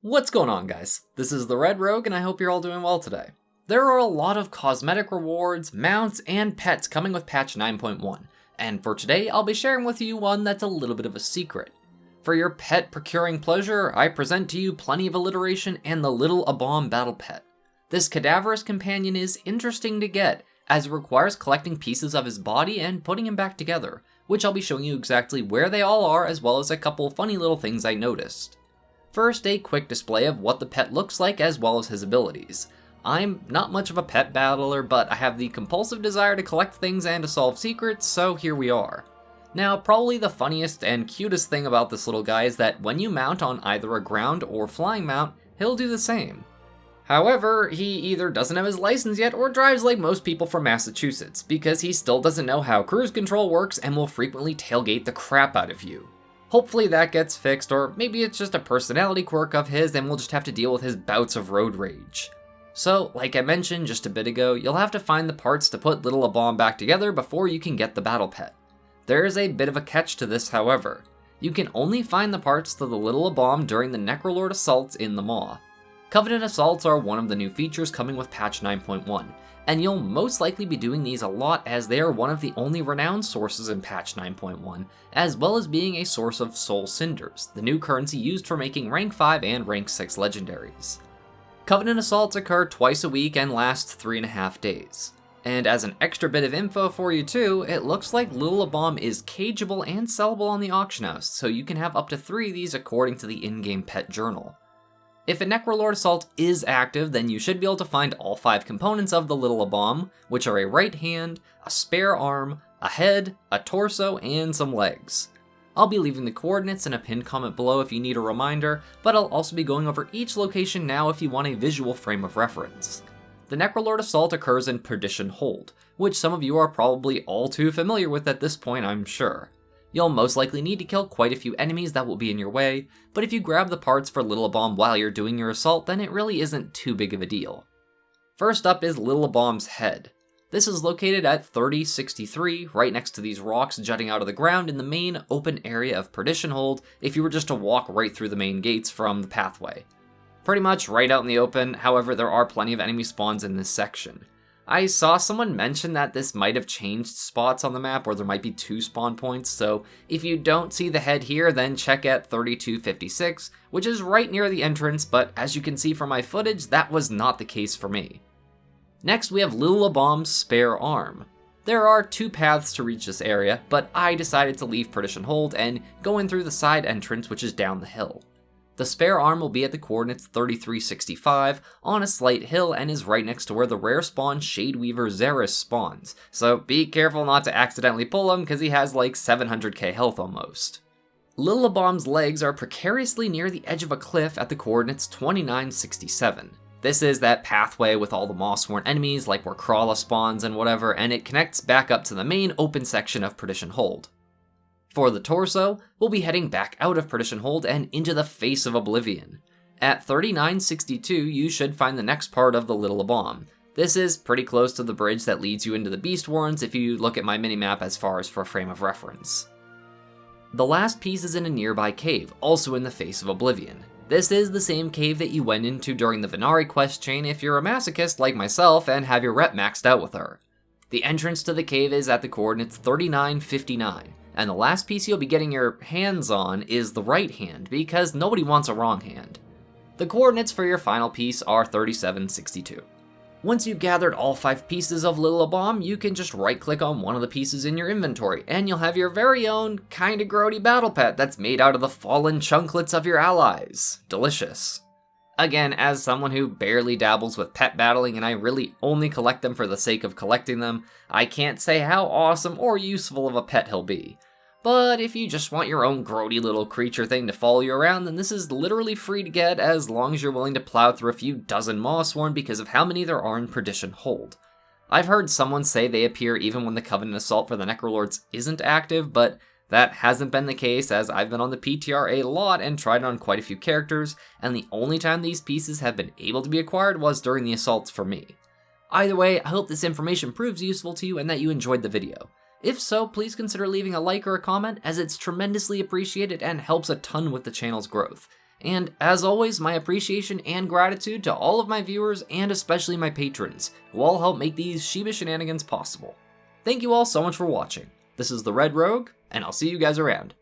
What's going on, guys? This is the Red Rogue, and I hope you're all doing well today. There are a lot of cosmetic rewards, mounts, and pets coming with patch 9.1, and for today I'll be sharing with you one that's a little bit of a secret. For your pet procuring pleasure, I present to you plenty of alliteration and the Lil'Abom battle pet. This cadaverous companion is interesting to get, as it requires collecting pieces of his body and putting him back together, which I'll be showing you exactly where they all are, as well as a couple funny little things I noticed. First, a quick display of what the pet looks like as well as his abilities. I'm not much of a pet battler, but I have the compulsive desire to collect things and to solve secrets, so here we are. Now, probably the funniest and cutest thing about this little guy is that when you mount on either a ground or flying mount, he'll do the same. However, he either doesn't have his license yet or drives like most people from Massachusetts, because he still doesn't know how cruise control works and will frequently tailgate the crap out of you. Hopefully that gets fixed, or maybe it's just a personality quirk of his and we'll just have to deal with his bouts of road rage. So, like I mentioned just a bit ago, you'll have to find the parts to put Lil'Abom back together before you can get the battle pet. There is a bit of a catch to this, however. You can only find the parts to the Lil'Abom during the Necrolord assaults in the Maw. Covenant assaults are one of the new features coming with patch 9.1, and you'll most likely be doing these a lot as they are one of the only renowned sources in patch 9.1, as well as being a source of Soul Cinders, the new currency used for making rank 5 and rank 6 legendaries. Covenant assaults occur twice a week and last 3.5 days. And as an extra bit of info for you too, it looks like Lil'Abom is cageable and sellable on the auction house, so you can have up to 3 of these according to the in-game pet journal. If a Necrolord assault is active, then you should be able to find all 5 components of the Lil'Abom, which are a right hand, a spare arm, a head, a torso, and some legs. I'll be leaving the coordinates in a pinned comment below if you need a reminder, but I'll also be going over each location now if you want a visual frame of reference. The Necrolord assault occurs in Perdition Hold, which some of you are probably all too familiar with at this point, I'm sure. You'll most likely need to kill quite a few enemies that will be in your way, but if you grab the parts for Lil'Abom while you're doing your assault, then it really isn't too big of a deal. First up is Lil'Abom's Head. This is located at 3063, right next to these rocks jutting out of the ground in the main open area of Perdition Hold if you were just to walk right through the main gates from the pathway. Pretty much right out in the open, however there are plenty of enemy spawns in this section. I saw someone mention that this might have changed spots on the map, or there might be 2 spawn points, so if you don't see the head here, then check at 3256, which is right near the entrance, but as you can see from my footage, that was not the case for me. Next, we have Lil'Abom Spare Arm. There are 2 paths to reach this area, but I decided to leave Perdition Hold and go in through the side entrance, which is down the hill. The spare arm will be at the coordinates 3365 on a slight hill and is right next to where the rare spawn Shadeweaver Xeris spawns, so be careful not to accidentally pull him because he has like 700k health almost. Lil'Abom's legs are precariously near the edge of a cliff at the coordinates 2967. This is that pathway with all the Maw-sworn enemies like where Krala spawns and whatever, and it connects back up to the main open section of Perdition Hold. For the torso, we'll be heading back out of Perdition Hold and into the face of Oblivion. At 3962, you should find the next part of the Lil'Abom. This is pretty close to the bridge that leads you into the Beast Warrens if you look at my minimap as far as for a frame of reference. The last piece is in a nearby cave, also in the face of Oblivion. This is the same cave that you went into during the Venari quest chain if you're a masochist like myself and have your rep maxed out with her. The entrance to the cave is at the coordinates 3959. And the last piece you'll be getting your hands on is the right hand, because nobody wants a wrong hand. The coordinates for your final piece are 3762. Once you've gathered all 5 pieces of Lil'Abom, you can just right-click on one of the pieces in your inventory, and you'll have your very own kinda grody battle pet that's made out of the fallen chunklets of your allies. Delicious. Again, as someone who barely dabbles with pet battling and I really only collect them for the sake of collecting them, I can't say how awesome or useful of a pet he'll be. But if you just want your own grody little creature thing to follow you around, then this is literally free to get as long as you're willing to plow through a few dozen Maw-sworn because of how many there are in Perdition Hold. I've heard someone say they appear even when the Covenant Assault for the Necrolords isn't active, but that hasn't been the case as I've been on the PTR a lot and tried on quite a few characters, and the only time these pieces have been able to be acquired was during the assaults for me. Either way, I hope this information proves useful to you and that you enjoyed the video. If so, please consider leaving a like or a comment as it's tremendously appreciated and helps a ton with the channel's growth. And as always, my appreciation and gratitude to all of my viewers and especially my patrons, who all help make these Shiba Shenanigans possible. Thank you all so much for watching. This is the Red Rogue, and I'll see you guys around.